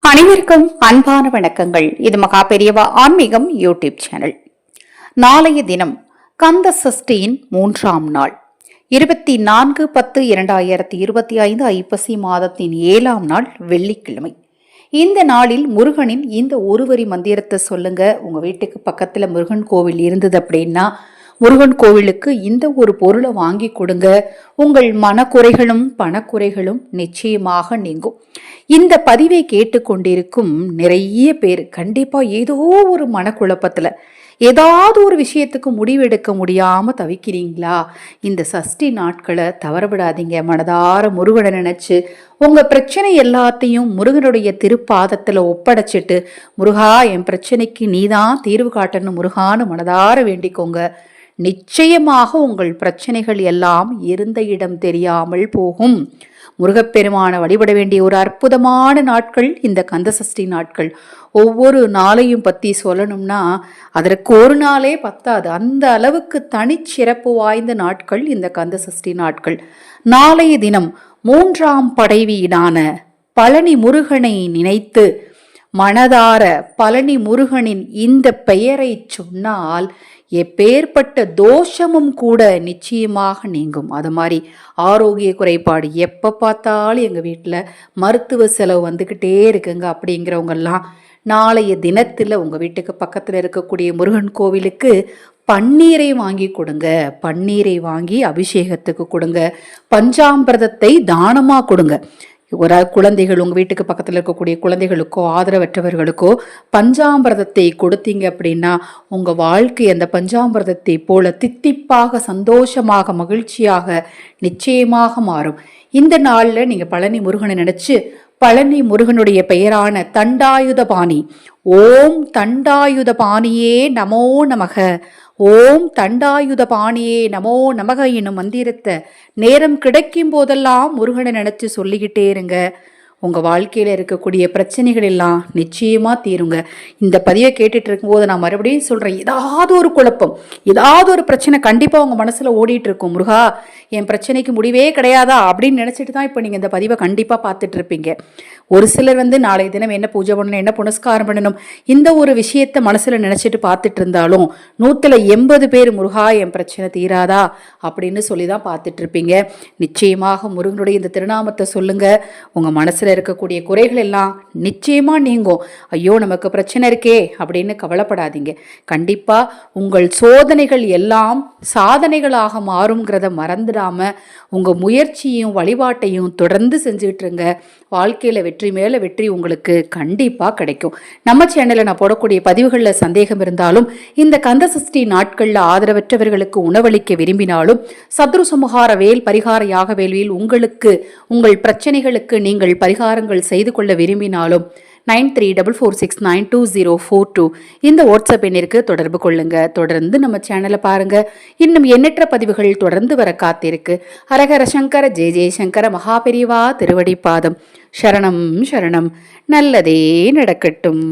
அனைவருக்கும் அன்பான வணக்கங்கள். இது மகா பெரியவா ஆன்மீகம் யூடியூப் சேனல். நாளைய தினம் கந்த சஷ்டியின் 3ஆம் நாள் 24/10/2025 ஐப்பசி மாதத்தின் 7ஆம் நாள் வெள்ளிக்கிழமை. இந்த நாளில் முருகனின் இந்த ஒருவரி மந்திரத்தை சொல்லுங்க. உங்க வீட்டுக்கு பக்கத்துல முருகன் கோவில் இருந்தது அப்படின்னா முருகன் கோவிலுக்கு இந்த ஒரு பொருளை வாங்கி கொடுங்க. உங்கள் மனக்குறைகளும் பணக்குறைகளும் நிச்சயமாக நீங்கும். இந்த பதிவை கேட்டுக்கொண்டிருக்கும் நிறைய பேர் கண்டிப்பா ஏதோ ஒரு மனக்குழப்பத்துல ஏதாவது ஒரு விஷயத்துக்கு முடிவெடுக்க முடியாம தவிக்கிறீங்களா? இந்த சஷ்டி நாட்களை தவறவிடாதீங்க. மனதார முருகனை நினைச்சு உங்க பிரச்சனை எல்லாத்தையும் முருகனுடைய திருப்பாதத்துல ஒப்படைச்சிட்டு, முருகா என் பிரச்சனைக்கு நீதான் தீர்வு காட்டணும் முருகான்னு மனதார வேண்டிக்கோங்க. நிச்சயமாக உங்கள் பிரச்சனைகள் எல்லாம் இருந்த இடம் தெரியாமல் போகும். முருகப்பெருமான வழிபட வேண்டிய ஒரு அற்புதமான நாட்கள் இந்த கந்தசஷ்டி நாட்கள். ஒவ்வொரு நாளையும் பற்றி சொல்லணும்னா அதற்கு ஒரு நாளே பத்தாது. அந்த அளவுக்கு தனிச்சிறப்பு வாய்ந்த நாட்கள் இந்த கந்தசஷ்டி நாட்கள். நாளைய தினம் 3ஆம் படைவீடான பழனி முருகனை நினைத்து மனதார பழனி முருகனின் இந்த பெயரை சொன்னால் எப்பேற்பட்ட தோஷமும் கூட நிச்சயமாக நீங்கும். அது மாதிரி ஆரோக்கிய குறைபாடு எப்போ பார்த்தாலும் எங்கள் வீட்டில் மருத்துவ செலவு வந்துக்கிட்டே இருக்குங்க அப்படிங்கிறவங்கெல்லாம் நாளைய தினத்தில் உங்கள் வீட்டுக்கு பக்கத்தில் இருக்கக்கூடிய முருகன் கோவிலுக்கு பன்னீரை வாங்கி கொடுங்க. பன்னீரை வாங்கி அபிஷேகத்துக்கு கொடுங்க. பஞ்சாமிர்தத்தை தானமாக கொடுங்க. ஒரு குழந்தைகள் உங்கள் வீட்டுக்கு பக்கத்தில் இருக்கக்கூடிய குழந்தைகளுக்கோ ஆதரவற்றவர்களுக்கோ பஞ்சாமிர்தத்தை கொடுத்தீங்க அப்படின்னா உங்கள் வாழ்க்கை அந்த பஞ்சாமிர்தத்தை போல தித்திப்பாக சந்தோஷமாக மகிழ்ச்சியாக நிச்சயமாக மாறும். இந்த நாளில் நீங்கள் பழனி முருகனை நினச்சி பழனி முருகனுடைய பெயரான தண்டாயுதபாணி, ஓம் தண்டாயுதபாணியே நமோ நமக, ஓம் தண்டாயுதபாணியே நமோ நமக என்னும் மந்திரத்தை நேரம் கிடைக்கும் போதெல்லாம் முருகனை நினைச்சு சொல்லிக்கிட்டே இருங்க. உங்க வாழ்க்கையில இருக்கக்கூடிய பிரச்சனைகள் எல்லாம் நிச்சயமா தீருங்க. இந்த பதிவை கேட்டுட்டு இருக்கும்போது நான் மறுபடியும் சொல்றேன், ஏதாவது ஒரு குழப்பம் ஏதாவது ஒரு பிரச்சனை கண்டிப்பா உங்க மனசுல ஓடிட்டு இருக்கும். முருகா என் பிரச்சனைக்கு முடிவே கிடையாதா அப்படின்னு நினைச்சிட்டு தான் இப்போ நீங்க இந்த பதிவை கண்டிப்பா பார்த்துட்டு இருப்பீங்க. ஒரு சிலர் நாளைய தினம் என்ன பூஜை பண்ணணும், என்ன புனஸ்காரம் பண்ணணும், இந்த ஒரு விஷயத்த மனசுல நினைச்சிட்டு பார்த்துட்டு இருந்தாலும் 180 பேர் முருகா என் பிரச்சனை தீராதா அப்படின்னு சொல்லி தான் பார்த்துட்டு இருப்பீங்க. நிச்சயமாக முருகனுடைய இந்த திருநாமத்தை சொல்லுங்க. உங்க மனசுல இருக்கக்கூடிய குறைகள் எல்லாம் நிச்சயமா நீங்கும். ஐயோ நமக்கு பிரச்சனை இருக்கே அப்படின்னு கவலைப்படாதீங்க. கண்டிப்பா உங்கள் சோதனைகள் எல்லாம் சாதனைகளாக மாறுங்கிறத மறந்துடாம உங்க முயற்சியும் வழிபாட்டையும் தொடர்ந்து செஞ்சுட்டு இருங்க. வாழ்க்கையில வெற்றி மேல வெற்றி உங்களுக்கு கண்டிப்பா கிடைக்கும். நம்ம சேனல்ல நான் போடக்கூடிய பதிவுகளில் சந்தேகம் இருந்தாலும், இந்த கந்தசஷ்டி நாட்கள்ல ஆதரவற்றவர்களுக்கு உணவளிக்க விரும்பினாலும், சத்ரு சமுகார வேல் பரிகார யாக வேள்வியில் உங்களுக்கு உங்கள் பிரச்சனைகளுக்கு நீங்கள் பரிகாரங்கள் செய்து கொள்ள விரும்பினாலும் 9344692042 இந்த வாட்ஸ்அப் எண்ணிற்கு தொடர்பு கொள்ளுங்க. தொடர்ந்து நம்ம சேனலை பாருங்க. இன்னும் எண்ணற்ற பதிவுகள் தொடர்ந்து வர காத்திருக்கு. ஹரஹர சங்கர ஜெய ஜெயசங்கர மகாபெரிவா திருவடி பாதம். சரணம் சரணம். நல்லதே நடக்கட்டும்.